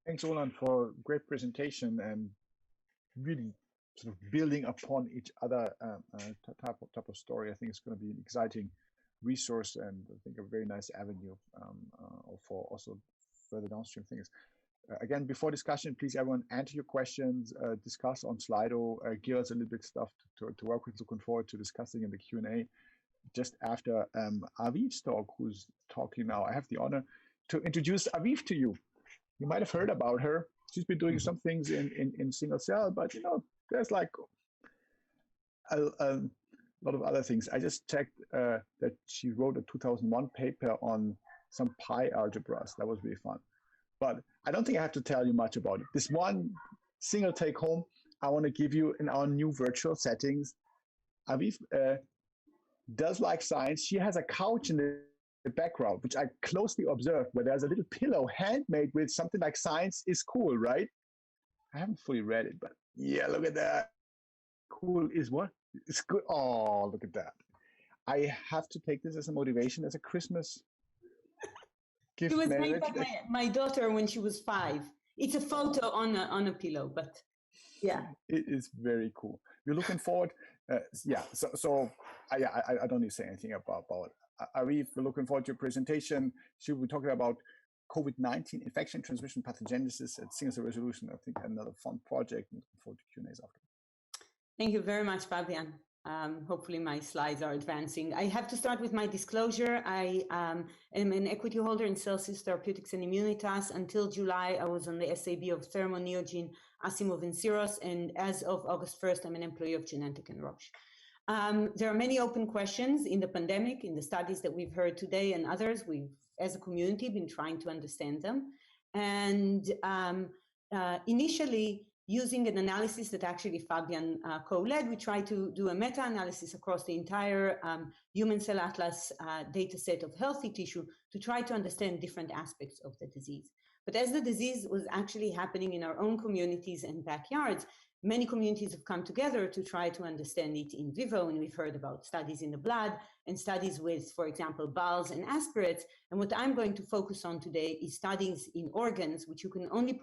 Thanks, Olan, for a great presentation and really sort of building upon each other type of story. I think it's going to be an exciting resource and I think a very nice avenue for also further downstream things. Again, before discussion, please everyone answer your questions, discuss on Slido, give us a little bit stuff to work with. Looking forward to discussing in the Q&A. Just after Aviv's talk, who's talking now, I have the honor to introduce Aviv to you. You might have heard about her. She's been doing some things in single cell, but you know, there's like a lot of other things. I just checked that she wrote a 2001 paper on some pi algebras. That was really fun. But I don't think I have to tell you much about it. This one single take home I want to give you in our new virtual settings. Aviv does like science. She has a couch in the background, which I closely observed, where there's a little pillow handmade with something like science is cool, right? I haven't fully read it, but yeah, look at that. Cool is what? It's good. Oh, look at that. I have to take this as a motivation, as a Christmas gift. It was made by my daughter when she was 5. It's a photo on a pillow, but yeah. It is very cool. We're looking forward. Yeah, I don't need to say anything about Aviv. We're looking forward to your presentation. She will be talking about COVID-19 infection, transmission, pathogenesis, and single cell resolution. I think another fun project. I'm looking forward to Q&As after. Thank you very much, Fabian. Hopefully my slides are advancing. I have to start with my disclosure. I am an equity holder in Celsius Therapeutics and Immunitas. Until July, I was on the SAB of Thermo, Neogene, Asimov, and Syros, and as of August 1st, I'm an employee of Genentech and Roche. There are many open questions in the pandemic, in the studies that we've heard today and others. We've, as a community, been trying to understand them. And initially, using an analysis that actually Fabian co-led, we tried to do a meta-analysis across the entire human cell atlas data set of healthy tissue to try to understand different aspects of the disease. But as the disease was actually happening in our own communities and backyards, many communities have come together to try to understand it in vivo, and we've heard about studies in the blood and studies with, for example, bowels and aspirates. And what I'm going to focus on today is studies in organs, which you can only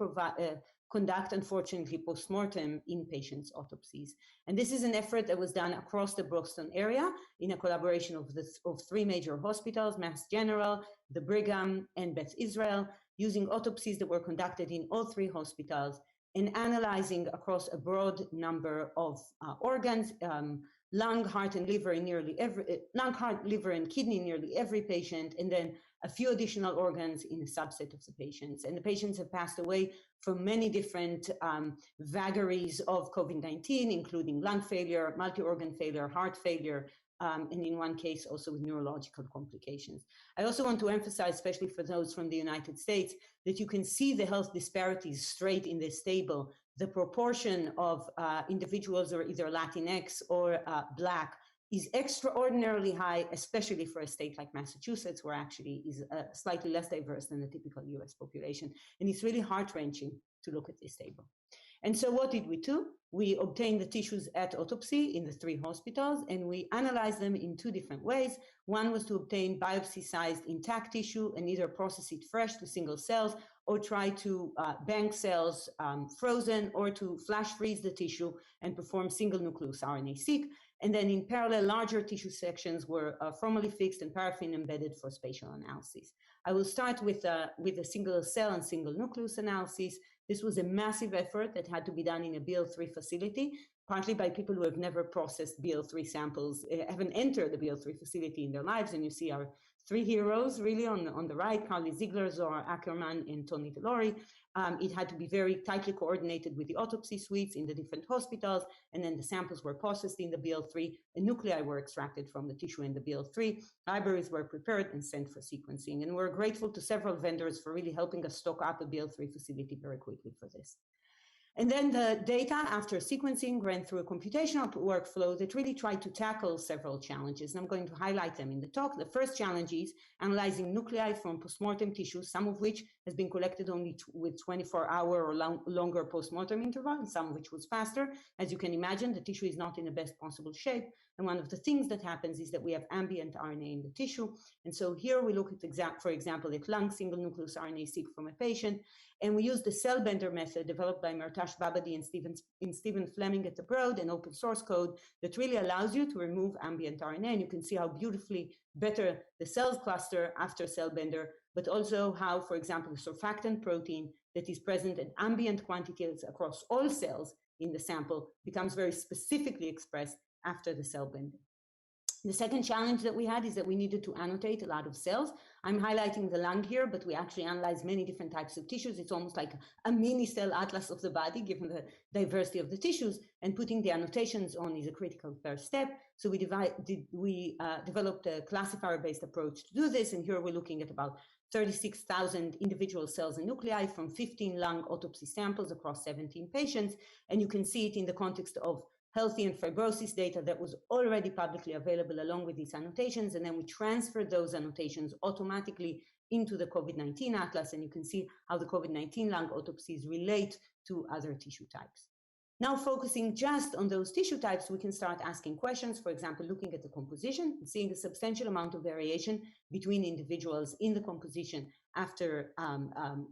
conduct, unfortunately, post-mortem in patients' autopsies. And this is an effort that was done across the Boston area in a collaboration of 3 major hospitals, Mass General, the Brigham, and Beth Israel, using autopsies that were conducted in all 3 hospitals and analyzing across a broad number of organs, lung, heart, and liver in nearly every lung, heart, liver, and kidney in nearly every patient, and then a few additional organs in a subset of the patients. And the patients have passed away from many different vagaries of COVID-19, including lung failure, multi-organ failure, heart failure, and in one case also with neurological complications. I also want to emphasize, especially for those from the United States, that you can see the health disparities straight in this table. The proportion of individuals who are either Latinx or Black is extraordinarily high, especially for a state like Massachusetts, where actually is slightly less diverse than the typical US population. And it's really heart-wrenching to look at this table. And so what did we do? We obtained the tissues at autopsy in the 3 hospitals, and we analyzed them in 2 different ways. One was to obtain biopsy-sized intact tissue and either process it fresh to single cells or try to bank cells frozen, or to flash freeze the tissue and perform single nucleus RNA-seq. And then in parallel, larger tissue sections were formally fixed and paraffin embedded for spatial analysis. I will start with a single cell and single nucleus analysis. This was a massive effort that had to be done in a BL3 facility, partly by people who have never processed BL3 samples, haven't entered the BL3 facility in their lives. And you see our 3 heroes really on the right, Carly Ziegler, Zohar Ackerman, and Tony Delori. It had to be very tightly coordinated with the autopsy suites in the different hospitals, and then the samples were processed in the BL3, and nuclei were extracted from the tissue in the BL3. Libraries were prepared and sent for sequencing, and we're grateful to several vendors for really helping us stock up a BL3 facility very quickly for this. And then the data after sequencing ran through a computational workflow that really tried to tackle several challenges. And I'm going to highlight them in the talk. The first challenge is analyzing nuclei from postmortem tissue, some of which has been collected only with 24-hour or longer postmortem interval, and some of which was faster. As you can imagine, the tissue is not in the best possible shape. And one of the things that happens is that we have ambient RNA in the tissue. And so here we look at, for example, at lung single nucleus RNA-seq from a patient. And we used the CellBender method developed by Mertash Babadi and Stephen Fleming at the Broad, an open source code that really allows you to remove ambient RNA. And you can see how beautifully better the cells cluster after CellBender, but also how, for example, the surfactant protein that is present at ambient quantities across all cells in the sample becomes very specifically expressed after the CellBender. The second challenge that we had is that we needed to annotate a lot of cells. I'm highlighting the lung here, but we actually analyze many different types of tissues. It's almost like a mini cell atlas of the body, given the diversity of the tissues, and putting the annotations on is a critical first step. So we developed a classifier-based approach to do this, and here we're looking at about 36,000 individual cells and nuclei from 15 lung autopsy samples across 17 patients, and you can see it in the context of healthy and fibrosis data that was already publicly available along with these annotations, and then we transferred those annotations automatically into the COVID-19 atlas, and you can see how the COVID-19 lung autopsies relate to other tissue types. Now, focusing just on those tissue types, we can start asking questions, for example, looking at the composition, seeing a substantial amount of variation between individuals in the composition after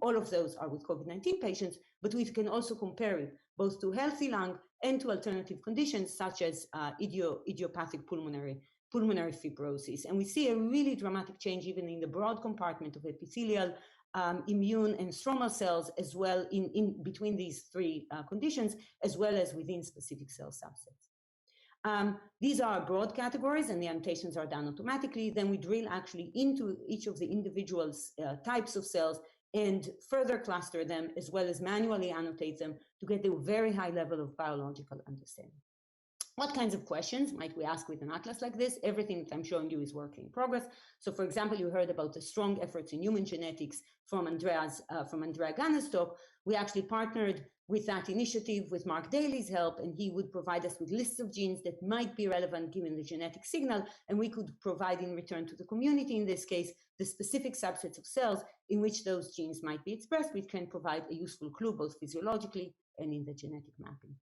all of those are with COVID-19 patients, but we can also compare it both to healthy lung and to alternative conditions such as idiopathic pulmonary fibrosis. And we see a really dramatic change even in the broad compartment of epithelial, immune and stromal cells, as well in between these three conditions, as well as within specific cell subsets. These are broad categories and the annotations are done automatically. Then we drill actually into each of the individual types of cells and further cluster them, as well as manually annotate them to get a very high level of biological understanding. What kinds of questions might we ask with an atlas like this? Everything that I'm showing you is work in progress. So for example, you heard about the strong efforts in human genetics from Andrea Ganna's talk. We actually partnered with that initiative with Mark Daly's help, and he would provide us with lists of genes that might be relevant given the genetic signal, and we could provide in return to the community, in this case, the specific subsets of cells in which those genes might be expressed, which can provide a useful clue both physiologically and in the genetic mapping.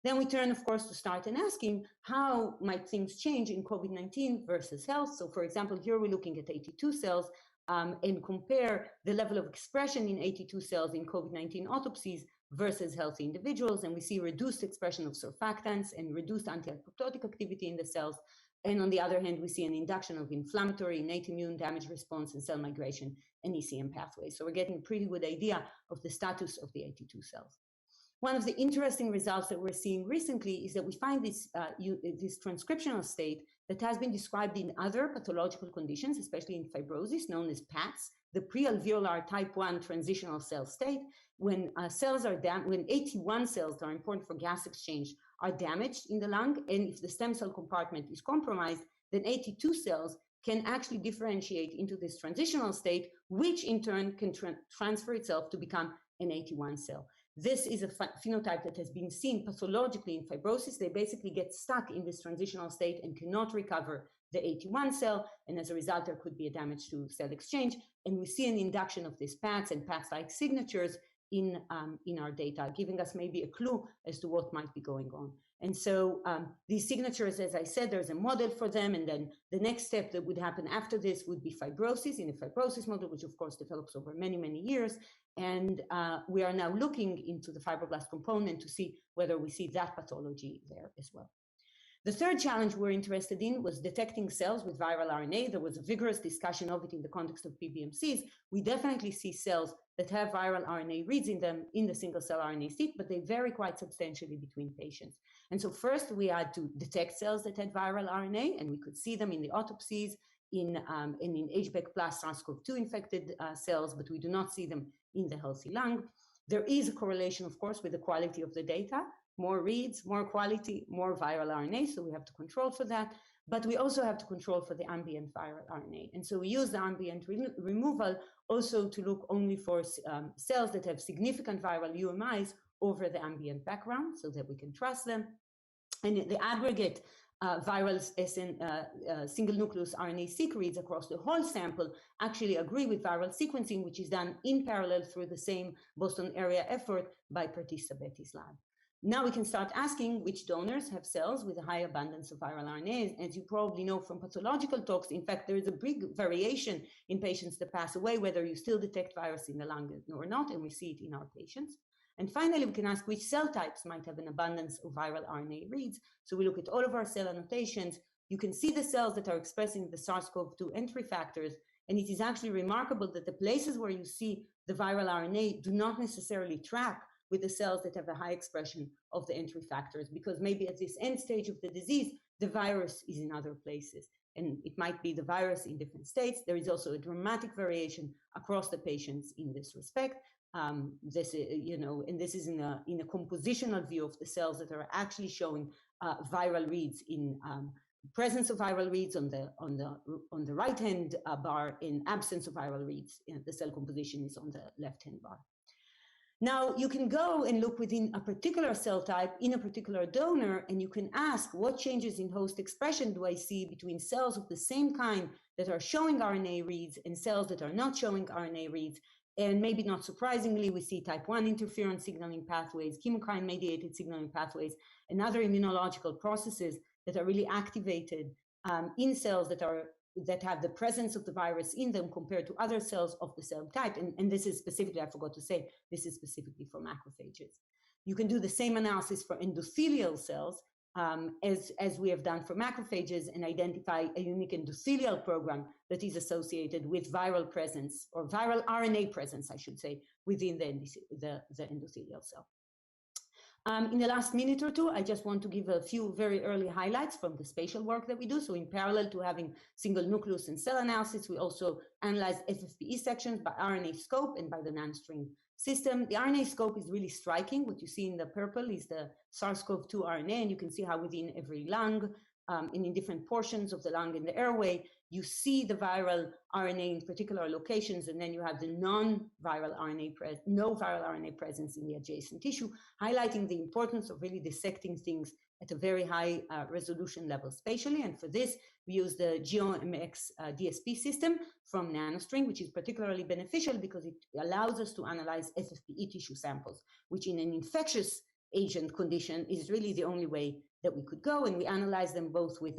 Then we turn, of course, to start and asking how might things change in COVID-19 versus health. So for example, here we're looking at 82 cells and compare the level of expression in 82 cells in COVID-19 autopsies versus healthy individuals. And we see reduced expression of surfactants and reduced anti-apoptotic activity in the cells. And on the other hand, we see an induction of inflammatory, innate immune damage response and cell migration and ECM pathways. So we're getting a pretty good idea of the status of the 82 cells. One of the interesting results that we're seeing recently is that we find this transcriptional state that has been described in other pathological conditions, especially in fibrosis, known as PATS, the pre-alveolar type 1 transitional cell state. When cells are when 81 cells that are important for gas exchange are damaged in the lung, and if the stem cell compartment is compromised, then 82 cells can actually differentiate into this transitional state, which in turn can transfer itself to become an 81 cell. This is a phenotype that has been seen pathologically in fibrosis. They basically get stuck in this transitional state and cannot recover the 81 cell, and as a result, there could be a damage to cell exchange. And we see an induction of these PATS and PATS-like signatures in our data, giving us maybe a clue as to what might be going on. And so these signatures, as I said, there's a model for them, and then the next step that would happen after this would be fibrosis in a fibrosis model, which of course develops over many, many years. And we are now looking into the fibroblast component to see whether we see that pathology there as well. The third challenge we're interested in was detecting cells with viral RNA. There was a vigorous discussion of it in the context of PBMCs. We definitely see cells that have viral RNA reads in them in the single cell RNA-seq, but they vary quite substantially between patients. And so first we had to detect cells that had viral RNA, and we could see them in the autopsies in HBEC plus SARS-CoV-2 infected cells, but we do not see them in the healthy lung. There is a correlation, of course, with the quality of the data. More reads, more quality, more viral RNA, so we have to control for that. But we also have to control for the ambient viral RNA. And so we use the ambient removal also to look only for cells that have significant viral UMIs over the ambient background so that we can trust them. And the aggregate viral single nucleus RNA-seq reads across the whole sample actually agree with viral sequencing, which is done in parallel through the same Boston area effort by Pratis Sabeti's lab. Now we can start asking which donors have cells with a high abundance of viral RNA. As you probably know from pathological talks, in fact, there is a big variation in patients that pass away, whether you still detect virus in the lung or not, and we see it in our patients. And finally, we can ask which cell types might have an abundance of viral RNA reads. So we look at all of our cell annotations. You can see the cells that are expressing the SARS-CoV-2 entry factors, and it is actually remarkable that the places where you see the viral RNA do not necessarily track with the cells that have a high expression of the entry factors, because maybe at this end stage of the disease, the virus is in other places, and it might be the virus in different states. There is also a dramatic variation across the patients in this respect. This is in a compositional view of the cells that are actually showing viral reads in presence of viral reads on the right hand bar, in absence of viral reads, the cell composition is on the left hand bar. Now you can go and look within a particular cell type in a particular donor, and you can ask what changes in host expression do I see between cells of the same kind that are showing RNA reads and cells that are not showing RNA reads. And maybe not surprisingly, we see type 1 interferon signaling pathways, chemokine mediated signaling pathways, and other immunological processes that are really activated in cells that have the presence of the virus in them compared to other cells of the cell type. And this is specifically, I forgot to say, this is specifically for macrophages. You can do the same analysis for endothelial cells as we have done for macrophages, and identify a unique endothelial program that is associated with viral presence, or viral RNA presence, I should say, within the endothelial cell. In the last minute or two, I just want to give a few very early highlights from the spatial work that we do. So in parallel to having single nucleus and cell analysis, we also analyze FFPE sections by RNA scope and by the nanostring system. The RNA scope is really striking. What you see in the purple is the SARS-CoV-2 RNA, and you can see how within every lung and in different portions of the lung and the airway, you see the viral RNA in particular locations, and then you have the no viral RNA presence in the adjacent tissue, highlighting the importance of really dissecting things at a very high resolution level spatially. And for this, we use the GeoMX DSP system from NanoString, which is particularly beneficial because it allows us to analyze FFPE tissue samples, which in an infectious agent condition is really the only way that we could go. And we analyze them both with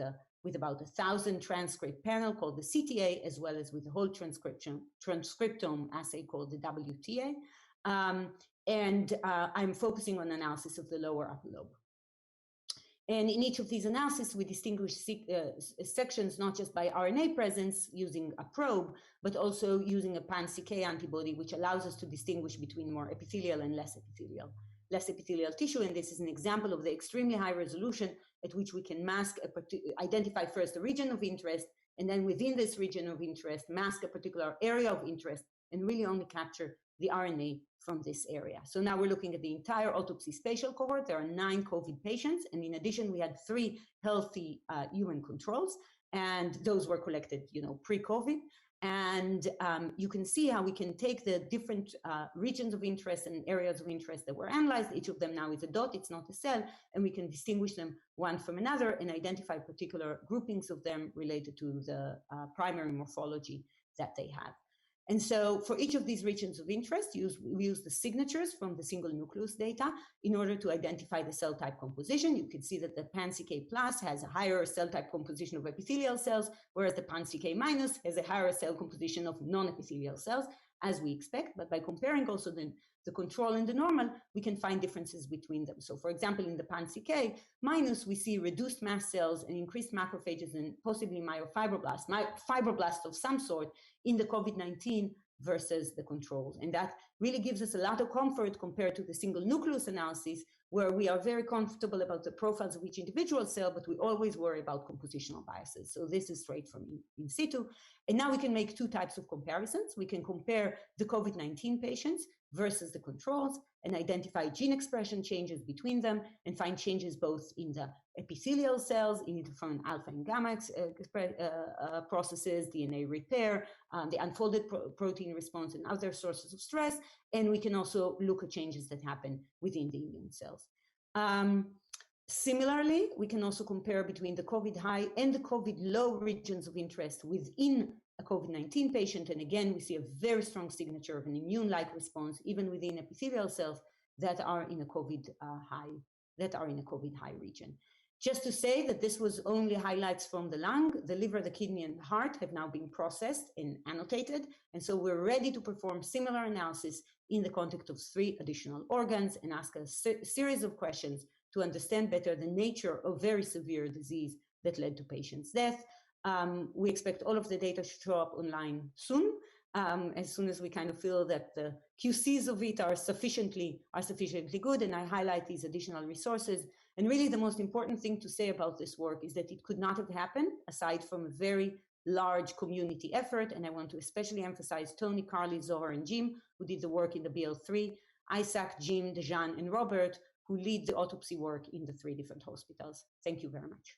about 1,000 transcript panel called the CTA, as well as with a whole transcriptome assay called the WTA. I'm focusing on analysis of the lower upper lobe. And in each of these analyses, we distinguish sections not just by RNA presence using a probe, but also using a pan-CK antibody, which allows us to distinguish between more epithelial and less epithelial tissue. And this is an example of the extremely high resolution at which we can identify first a region of interest, and then within this region of interest, mask a particular area of interest, and really only capture the RNA from this area. So now we're looking at the entire autopsy spatial cohort. There are 9 COVID patients, and in addition, we had 3 healthy human controls, and those were collected, pre-COVID. And you can see how we can take the different regions of interest and areas of interest that were analyzed. Each of them now is a dot, it's not a cell, and we can distinguish them one from another and identify particular groupings of them related to the primary morphology that they have. And so for each of these regions of interest, we use the signatures from the single nucleus data in order to identify the cell type composition. You can see that the pan-CK plus has a higher cell type composition of epithelial cells, whereas the pan-CK minus has a higher cell composition of non-epithelial cells, as we expect. But by comparing also the control and the normal, we can find differences between them. So for example, in the pan-CK minus, we see reduced mast cells and increased macrophages and possibly fibroblasts of some sort in the COVID-19 versus the controls. And that really gives us a lot of comfort compared to the single nucleus analysis, where we are very comfortable about the profiles of each individual cell, but we always worry about compositional biases. So this is straight from in situ. And now we can make 2 types of comparisons. We can compare the COVID-19 patients versus the controls and identify gene expression changes between them and find changes both in the epithelial cells, in interferon alpha and gamma processes, DNA repair, the unfolded protein response, and other sources of stress. And we can also look at changes that happen within the immune cells. Similarly, we can also compare between the COVID high and the COVID low regions of interest within a COVID-19 patient. And again, we see a very strong signature of an immune-like response, even within epithelial cells, that are in a COVID high region. Just to say that this was only highlights from the lung. The liver, the kidney, and the heart have now been processed and annotated, and so we're ready to perform similar analysis in the context of 3 additional organs and ask a series of questions to understand better the nature of very severe disease that led to patients' death. We expect all of the data to show up online soon, as soon as we kind of feel that the QCs of it are sufficiently good, and I highlight these additional resources. And really the most important thing to say about this work is that it could not have happened aside from a very large community effort, and I want to especially emphasize Tony, Carly, Zohar, and Jim, who did the work in the BL3, Isaac, Jim, Dejan, and Robert, who lead the autopsy work in the 3 different hospitals. Thank you very much.